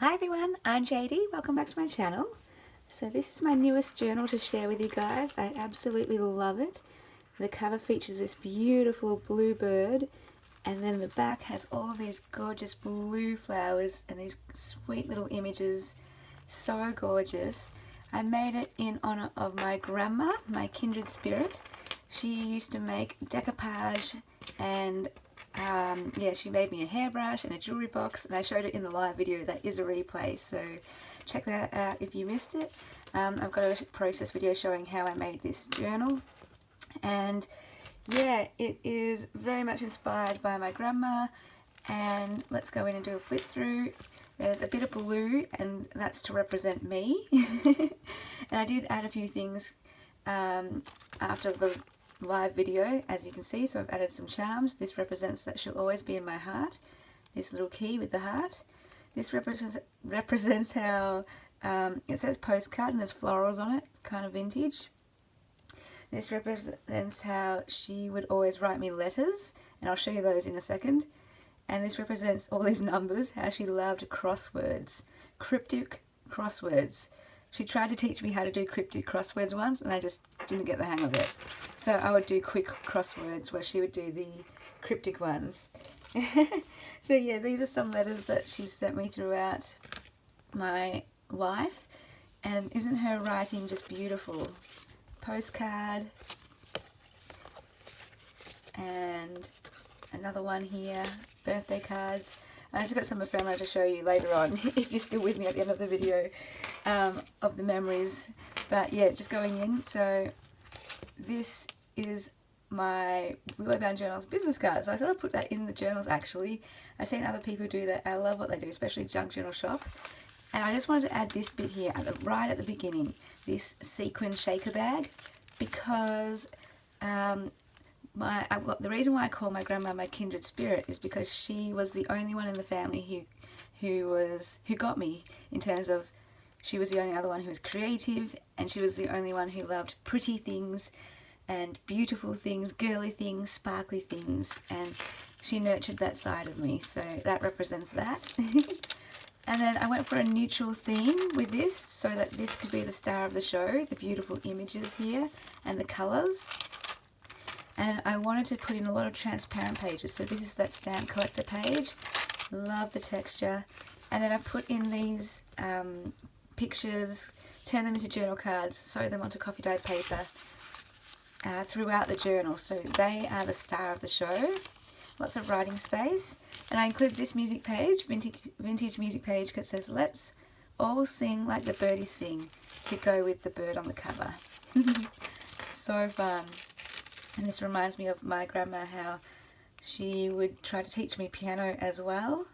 Hi everyone, I'm JD. Welcome back to my channel. So this is my newest journal to share with you guys. I absolutely love it. The cover features this beautiful blue bird, and then the back has all of these gorgeous blue flowers and these sweet little images. So gorgeous. I made it in honor of my grandma, my kindred spirit. She used to make decoupage, and yeah, she made me a hairbrush and a jewelry box, and I showed it in the live video. That is a replay, so check that out if you missed it. I've got a process video showing how I made this journal, and yeah, it is very much inspired by my grandma. And let's go in and do a flip through. There's a bit of blue, and that's to represent me. And I did add a few things after the live video, as you can see. So I've added some charms. This represents that she'll always be in my heart. This little key with the heart. This represents how it says postcard and there's florals on it, kind of vintage. This represents how she would always write me letters, and I'll show you those in a second. And this represents all these numbers, how she loved crosswords, cryptic crosswords. She tried to teach me how to do cryptic crosswords once, and I just didn't get the hang of it. So I would do quick crosswords where she would do the cryptic ones. So yeah, these are some letters that she sent me throughout my life. And isn't her writing just beautiful? Postcard. And another one here, birthday cards. I just got some ephemera to show you later on, if you're still with me at the end of the video, of the memories. But yeah, just going in. So this is my Willow Bound Journals business card. So I thought I'd put that in the journals actually. I've seen other people do that. I love what they do, especially Junk Journal Shop. And I just wanted to add this bit here right at the beginning, this sequin shaker bag, because the reason why I call my grandma my kindred spirit is because she was the only one in the family who got me, in terms of she was the only other one who was creative, and she was the only one who loved pretty things and beautiful things, girly things, sparkly things, and she nurtured that side of me, so that represents that. And then I went for a neutral theme with this, so that this could be the star of the show, the beautiful images here and the colours. And I wanted to put in a lot of transparent pages, so this is that stamp collector page. Love the texture. And then I put in these pictures, turn them into journal cards, sew them onto coffee dyed paper throughout the journal, so they are the star of the show. Lots of writing space. And I include this music page, vintage music page, because it says, "Let's all sing like the birdies sing," to go with the bird on the cover. So fun. And this reminds me of my grandma, how she would try to teach me piano as well.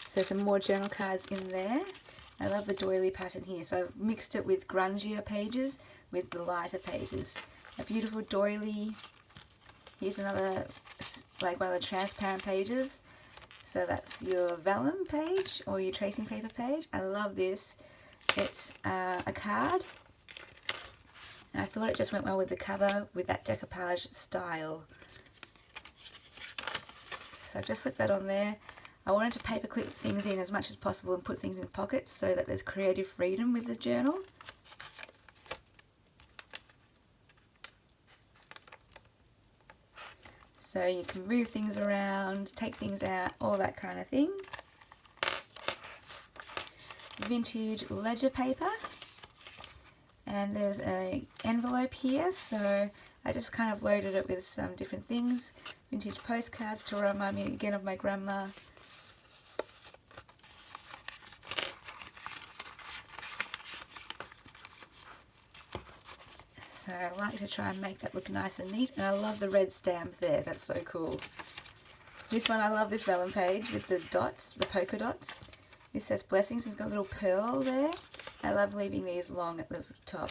So some more journal cards in there. I love the doily pattern here. So I've mixed it with grungier pages with the lighter pages. A beautiful doily. Here's another, like one of the transparent pages. So that's your vellum page or your tracing paper page. I love this. It's a card. And I thought it just went well with the cover, with that decoupage style. So I've just slipped that on there. I wanted to paperclip things in as much as possible and put things in pockets so that there's creative freedom with the journal. So you can move things around, take things out, all that kind of thing. Vintage ledger paper. And there's an envelope here, so I just kind of loaded it with some different things. Vintage postcards to remind me again of my grandma. So I like to try and make that look nice and neat, and I love the red stamp there, that's so cool. This one, I love this vellum page with the dots, the polka dots. This says blessings, it's got a little pearl there. I love leaving these long at the top.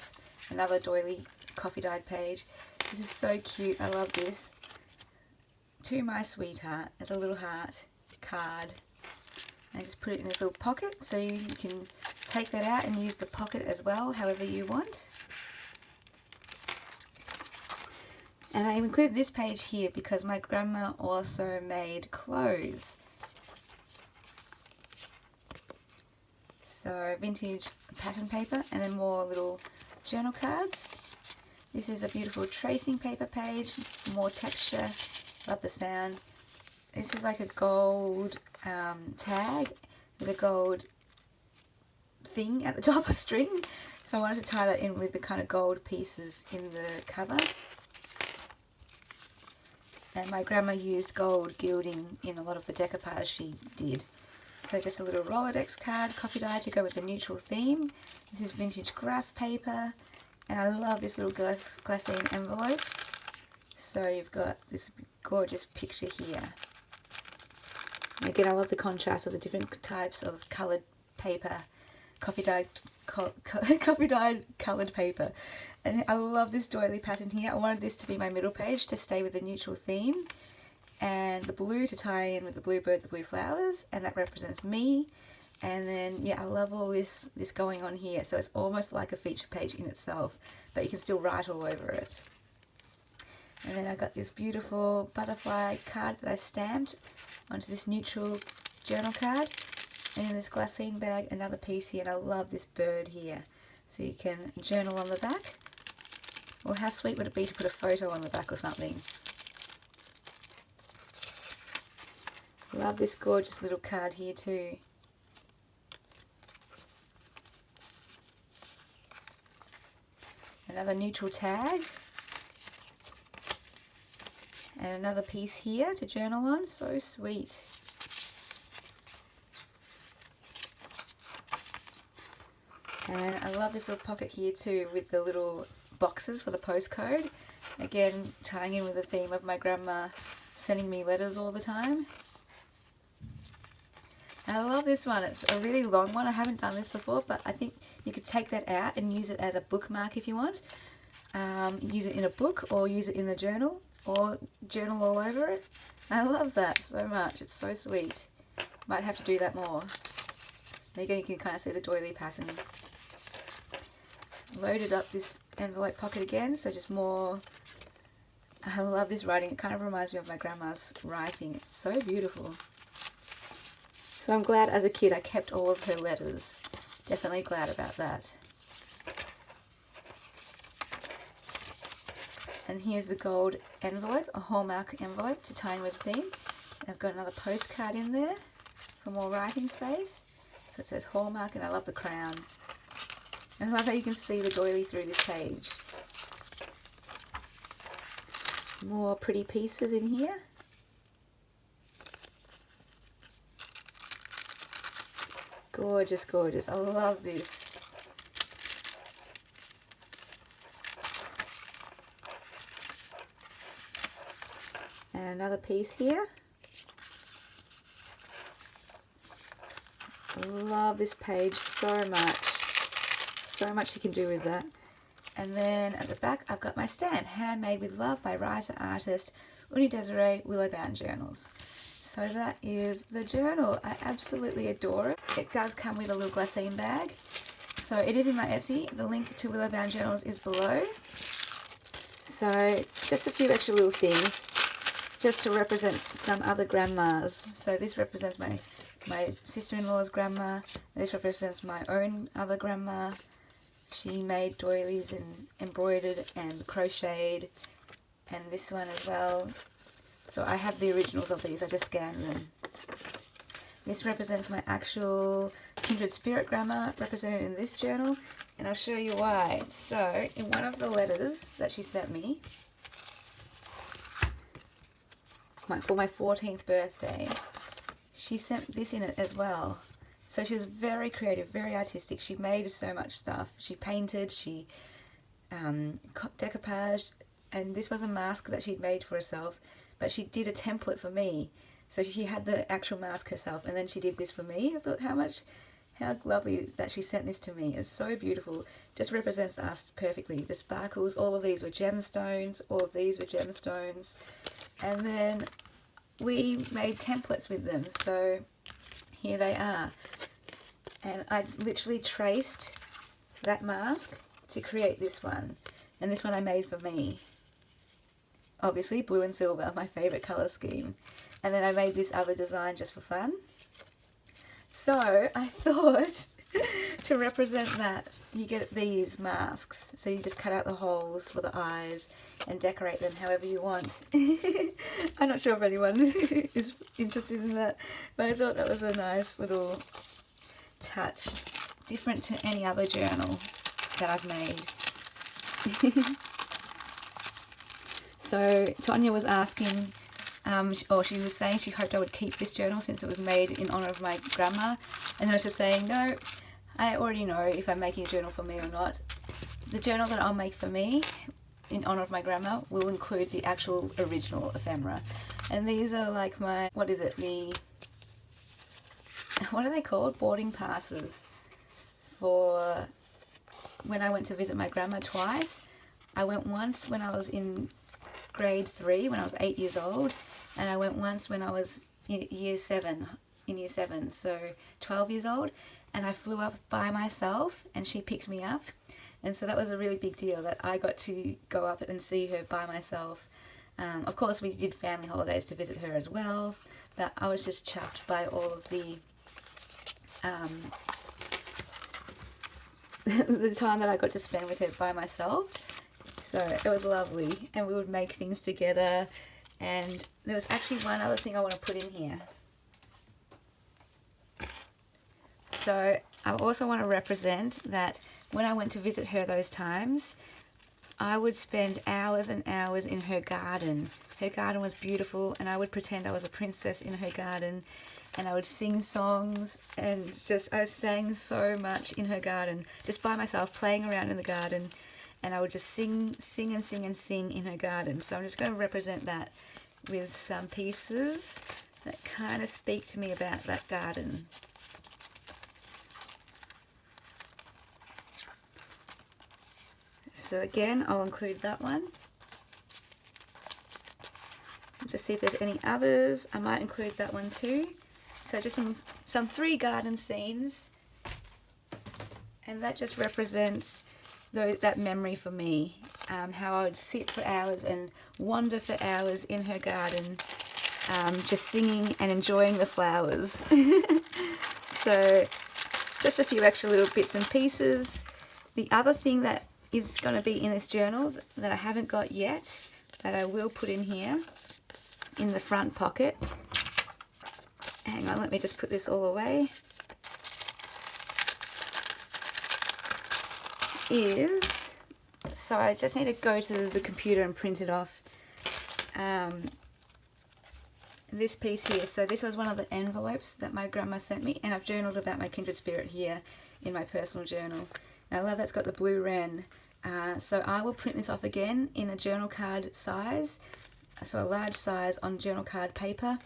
Another doily coffee dyed page. This is so cute, I love this. To my sweetheart, as a little heart card. And I just put it in this little pocket, so you can take that out and use the pocket as well, however you want. And I included this page here because my grandma also made clothes. So vintage pattern paper, and then more little journal cards. This is a beautiful tracing paper page, more texture, love the sound. This is like a gold tag with a gold thing at the top, a string. So I wanted to tie that in with the kind of gold pieces in the cover. And my grandma used gold gilding in a lot of the decoupage she did. So just a little Rolodex card, coffee dye to go with the neutral theme. This is vintage graph paper, and I love this little glassine envelope. So you've got this gorgeous picture here. Again, I love the contrast of the different types of coloured paper, coffee dyed coloured paper. And I love this doily pattern here. I wanted this to be my middle page to stay with the neutral theme, and the blue to tie in with the bluebird, the blue flowers, and that represents me. And then yeah, I love all this going on here, so it's almost like a feature page in itself, but you can still write all over it. And then I got this beautiful butterfly card that I stamped onto this neutral journal card, and in this glassine bag another piece here, and I love this bird here, so you can journal on the back. Or how sweet would it be to put a photo on the back or something. Love this gorgeous little card here too. Another neutral tag. And another piece here to journal on. So sweet. And I love this little pocket here too with the little boxes for the postcode. Again, tying in with the theme of my grandma sending me letters all the time. And I love this one. It's a really long one. I haven't done this before, but I think you could take that out and use it as a bookmark if you want. Use it in a book or use it in the journal or journal all over it. I love that so much. It's so sweet. Might have to do that more. And again, you can kind of see the doily pattern. Loaded up this envelope pocket again, so just more. I love this writing. It kind of reminds me of my grandma's writing. It's so beautiful. So I'm glad as a kid I kept all of her letters. Definitely glad about that. And here's the gold envelope, a hallmark envelope to tie in with the theme. I've got another postcard in there for more writing space. So it says hallmark, and I love the crown. And I love how you can see the doily through this page. More pretty pieces in here. Gorgeous, gorgeous. I love this. And another piece here. I love this page so much. So much you can do with that. And then at the back I've got my stamp, Handmade with Love by writer-artist Uni Desiree, Willowbound Journals. So that is the journal. I absolutely adore it. It does come with a little glassine bag. So it is in my Etsy. The link to Willowbound Journals is below. So just a few extra little things just to represent some other grandmas. So this represents my sister-in-law's grandma. This represents my own other grandma. She made doilies and embroidered and crocheted, and this one as well. So I have the originals of these, I just scanned them. This represents my actual kindred spirit grandma represented in this journal, and I'll show you why. So in one of the letters that she sent me for my 14th birthday, she sent this in it as well. So she was very creative, very artistic. She made so much stuff. She painted, she decoupaged, and this was a mask that she'd made for herself, but she did a template for me. So she had the actual mask herself, and then she did this for me. I thought how lovely that she sent this to me. It's so beautiful. Just represents us perfectly. The sparkles, all of these were gemstones, all of these were gemstones. And then we made templates with them. So here they are. And I literally traced that mask to create this one. And this one I made for me. Obviously blue and silver, my favourite colour scheme. And then I made this other design just for fun. So I thought to represent that, you get these masks. So you just cut out the holes for the eyes and decorate them however you want. I'm not sure if anyone is interested in that, but I thought that was a nice little touch, different to any other journal that I've made. So Tonya was asking, or she was saying she hoped I would keep this journal since it was made in honour of my grandma, and I was just saying, no, I already know if I'm making a journal for me or not. The journal that I'll make for me in honour of my grandma will include the actual original ephemera, and these are like my, what is it, what are they called, boarding passes for when I went to visit my grandma twice. I went once when I was in grade 3 when I was 8 years old, and I went once when I was in year 7, so 12 years old, and I flew up by myself and she picked me up, and so that was a really big deal that I got to go up and see her by myself. Of course we did family holidays to visit her as well, but I was just chuffed by all of the the time that I got to spend with her by myself. So it was lovely, and we would make things together. And there was actually one other thing I want to put in here. So I also want to represent that when I went to visit her those times, I would spend hours and hours in her garden. Her garden was beautiful, and I would pretend I was a princess in her garden, and I would sing songs, and I sang so much in her garden, just by myself, playing around in the garden. And I would just sing and sing and sing in her garden. So I'm just going to represent that with some pieces that kind of speak to me about that garden. So again, I'll include that one. Just see if there's any others. I might include that one too. So just some 3 garden scenes, and that just represents that memory for me, how I would sit for hours and wander for hours in her garden, just singing and enjoying the flowers. So just a few extra little bits and pieces. The other thing that is going to be in this journal that I haven't got yet, that I will put in here in the front pocket. Hang on, let me just put this all away. So I just need to go to the computer and print it off. This piece here, so this was one of the envelopes that my grandma sent me, and I've journaled about my kindred spirit here in my personal journal. And I love that's got the blue wren. So I will print this off again in a journal card size, so a large size on journal card paper.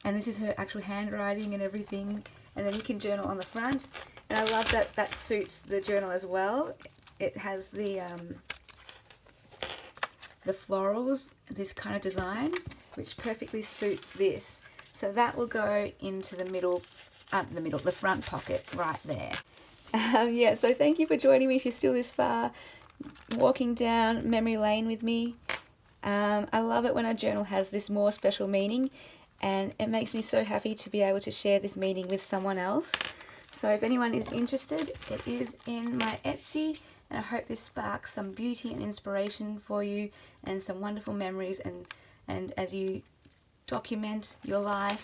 And this is her actual handwriting and everything, and then you can journal on the front. And I love that that suits the journal as well. It has the florals, this kind of design, which perfectly suits this. So that will go into the the front pocket right there. Yeah, so thank you for joining me if you're still this far, walking down memory lane with me. I love it when a journal has this more special meaning, and it makes me so happy to be able to share this meaning with someone else. So if anyone is interested, it is in my Etsy, and I hope this sparks some beauty and inspiration for you and some wonderful memories, and as you document your life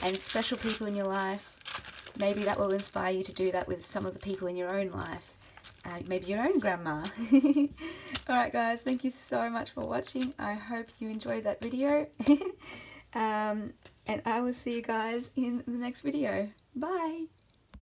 and special people in your life, maybe that will inspire you to do that with some of the people in your own life, maybe your own grandma. Alright guys, thank you so much for watching. I hope you enjoyed that video. And I will see you guys in the next video. Bye!